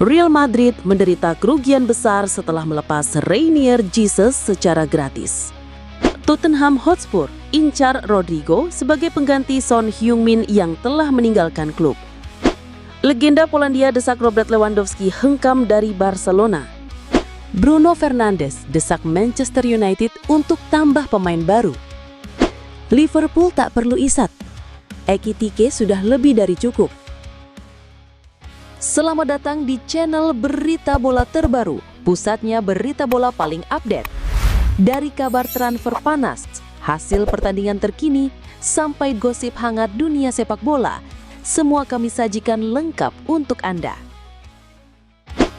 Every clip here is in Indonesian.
Real Madrid menderita kerugian besar setelah melepas Reinier Jesus secara gratis. Tottenham Hotspur incar Rodrigo sebagai pengganti Son Heung-min yang telah meninggalkan klub. Legenda Polandia desak Robert Lewandowski hengkam dari Barcelona. Bruno Fernandes desak Manchester United untuk tambah pemain baru. Liverpool tak perlu isat. Ekitike sudah lebih dari cukup. Selamat datang di channel Berita Bola Terbaru, pusatnya berita bola paling update. Dari kabar transfer panas, hasil pertandingan terkini, sampai gosip hangat dunia sepak bola, semua kami sajikan lengkap untuk Anda.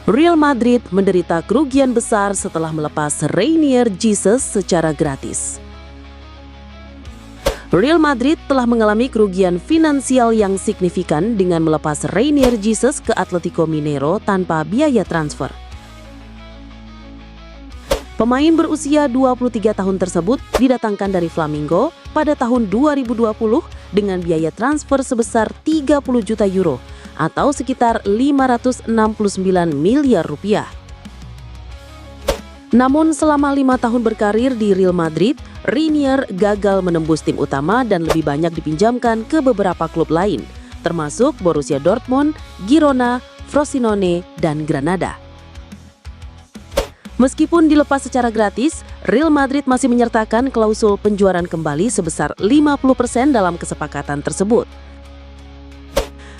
Real Madrid menderita kerugian besar setelah melepas Reinier Jesus secara gratis. Real Madrid telah mengalami kerugian finansial yang signifikan dengan melepas Reinier Jesus ke Atletico Mineiro tanpa biaya transfer. Pemain berusia 23 tahun tersebut didatangkan dari Flamengo pada tahun 2020 dengan biaya transfer sebesar 30 juta euro atau sekitar 569 miliar rupiah. Namun selama 5 tahun berkarir di Real Madrid, Reinier gagal menembus tim utama dan lebih banyak dipinjamkan ke beberapa klub lain, termasuk Borussia Dortmund, Girona, Frosinone, dan Granada. Meskipun dilepas secara gratis, Real Madrid masih menyertakan klausul penjuaran kembali sebesar 50% dalam kesepakatan tersebut.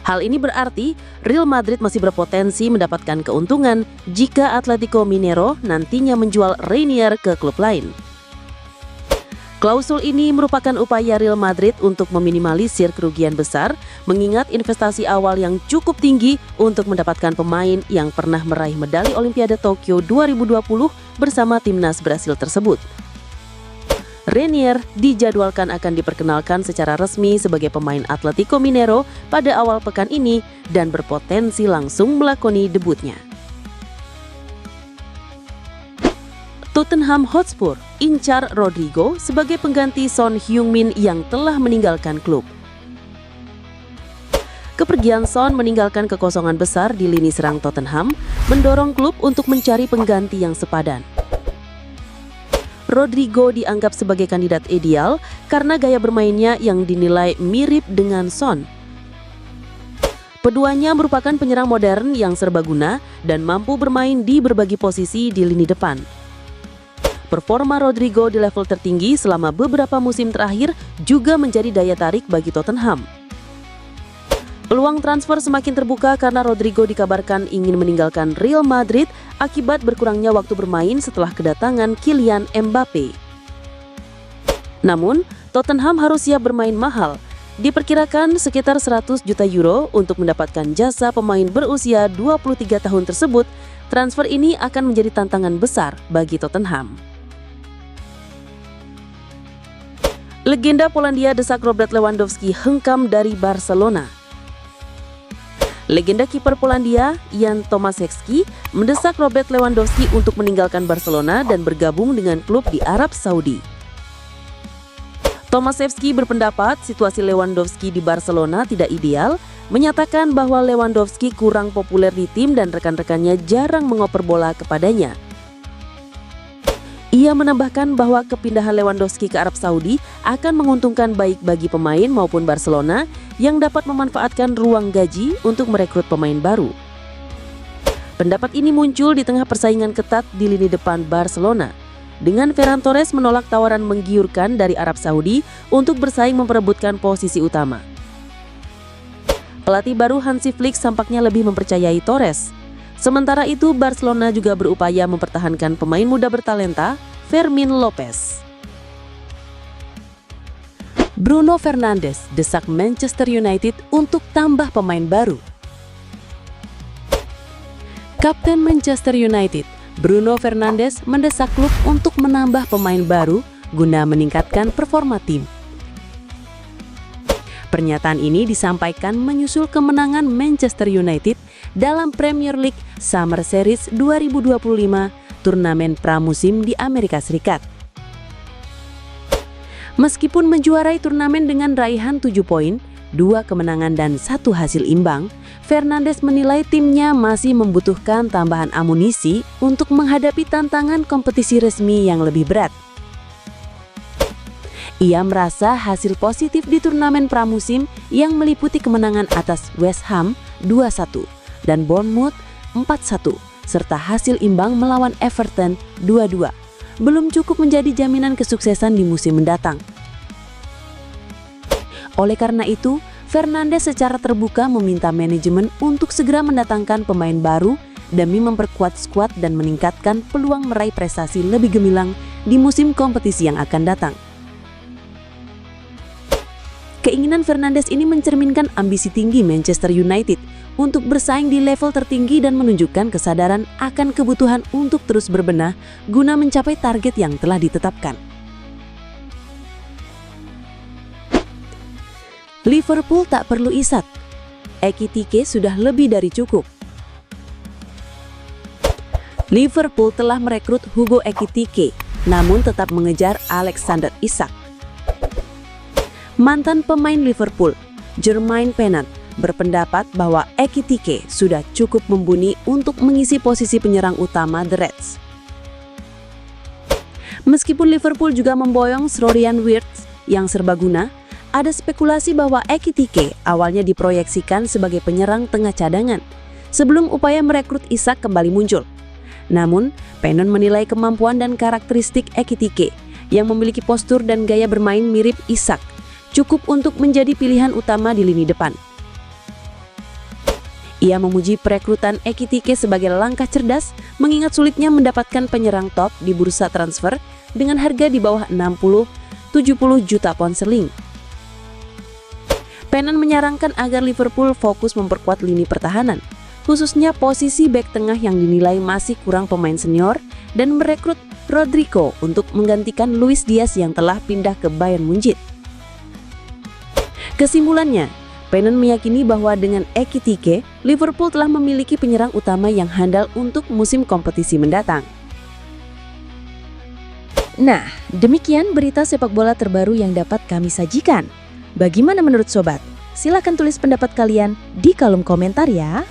Hal ini berarti Real Madrid masih berpotensi mendapatkan keuntungan jika Atletico Mineiro nantinya menjual Reinier ke klub lain. Klausul ini merupakan upaya Real Madrid untuk meminimalisir kerugian besar, mengingat investasi awal yang cukup tinggi untuk mendapatkan pemain yang pernah meraih medali Olimpiade Tokyo 2020 bersama timnas Brasil tersebut. Reinier dijadwalkan akan diperkenalkan secara resmi sebagai pemain Atletico Mineiro pada awal pekan ini dan berpotensi langsung melakoni debutnya. Tottenham Hotspur incar Rodrigo sebagai pengganti Son Heung-min yang telah meninggalkan klub. Kepergian Son meninggalkan kekosongan besar di lini serang Tottenham, mendorong klub untuk mencari pengganti yang sepadan. Rodrigo dianggap sebagai kandidat ideal karena gaya bermainnya yang dinilai mirip dengan Son. Keduanya merupakan penyerang modern yang serbaguna dan mampu bermain di berbagai posisi di lini depan. Performa Rodrigo di level tertinggi selama beberapa musim terakhir juga menjadi daya tarik bagi Tottenham. Peluang transfer semakin terbuka karena Rodrigo dikabarkan ingin meninggalkan Real Madrid akibat berkurangnya waktu bermain setelah kedatangan Kylian Mbappe. Namun, Tottenham harus siap bermain mahal. Diperkirakan sekitar 100 juta euro untuk mendapatkan jasa pemain berusia 23 tahun tersebut. Transfer ini akan menjadi tantangan besar bagi Tottenham. Legenda Polandia desak Robert Lewandowski hengkam dari Barcelona. Legenda kiper Polandia, Jan Tomaszewski, mendesak Robert Lewandowski untuk meninggalkan Barcelona dan bergabung dengan klub di Arab Saudi. Tomaszewski berpendapat situasi Lewandowski di Barcelona tidak ideal, menyatakan bahwa Lewandowski kurang populer di tim dan rekan-rekannya jarang mengoper bola kepadanya. Ia menambahkan bahwa kepindahan Lewandowski ke Arab Saudi akan menguntungkan baik bagi pemain maupun Barcelona yang dapat memanfaatkan ruang gaji untuk merekrut pemain baru. Pendapat ini muncul di tengah persaingan ketat di lini depan Barcelona, dengan Ferran Torres menolak tawaran menggiurkan dari Arab Saudi untuk bersaing memperebutkan posisi utama. Pelatih baru Hansi Flick tampaknya lebih mempercayai Torres. Sementara itu, Barcelona juga berupaya mempertahankan pemain muda bertalenta, Fermin Lopez. Bruno Fernandes desak Manchester United untuk tambah pemain baru. Kapten Manchester United, Bruno Fernandes mendesak klub untuk menambah pemain baru guna meningkatkan performa tim. Pernyataan ini disampaikan menyusul kemenangan Manchester United dalam Premier League Summer Series 2025, turnamen pramusim di Amerika Serikat. Meskipun menjuarai turnamen dengan raihan 7 poin, 2 kemenangan dan 1 hasil imbang, Fernandes menilai timnya masih membutuhkan tambahan amunisi untuk menghadapi tantangan kompetisi resmi yang lebih berat. Ia merasa hasil positif di turnamen pramusim yang meliputi kemenangan atas West Ham 2-1 dan Bournemouth 4-1 serta hasil imbang melawan Everton 2-2 belum cukup menjadi jaminan kesuksesan di musim mendatang. Oleh karena itu, Fernandes secara terbuka meminta manajemen untuk segera mendatangkan pemain baru demi memperkuat skuad dan meningkatkan peluang meraih prestasi lebih gemilang di musim kompetisi yang akan datang. Keinginan Fernandes ini mencerminkan ambisi tinggi Manchester United untuk bersaing di level tertinggi dan menunjukkan kesadaran akan kebutuhan untuk terus berbenah guna mencapai target yang telah ditetapkan. Liverpool tak perlu Isak. Ekitike sudah lebih dari cukup. Liverpool telah merekrut Hugo Ekitike, namun tetap mengejar Alexander Isak. Mantan pemain Liverpool, Jermaine Pennant, berpendapat bahwa Ekitike sudah cukup mumpuni untuk mengisi posisi penyerang utama The Reds. Meskipun Liverpool juga memboyong Florian Wirtz yang serbaguna, ada spekulasi bahwa Ekitike awalnya diproyeksikan sebagai penyerang tengah cadangan sebelum upaya merekrut Isak kembali muncul. Namun, Pennant menilai kemampuan dan karakteristik Ekitike yang memiliki postur dan gaya bermain mirip Isak cukup untuk menjadi pilihan utama di lini depan. Ia memuji perekrutan Ekitike sebagai langkah cerdas mengingat sulitnya mendapatkan penyerang top di bursa transfer dengan harga di bawah 60-70 juta pound sterling. Pennant menyarankan agar Liverpool fokus memperkuat lini pertahanan, khususnya posisi bek tengah yang dinilai masih kurang pemain senior dan merekrut Rodrigo untuk menggantikan Luis Diaz yang telah pindah ke Bayern Munich. Kesimpulannya, Pennant meyakini bahwa dengan Ekitike, Liverpool telah memiliki penyerang utama yang handal untuk musim kompetisi mendatang. Nah, demikian berita sepak bola terbaru yang dapat kami sajikan. Bagaimana menurut sobat? Silakan tulis pendapat kalian di kolom komentar ya.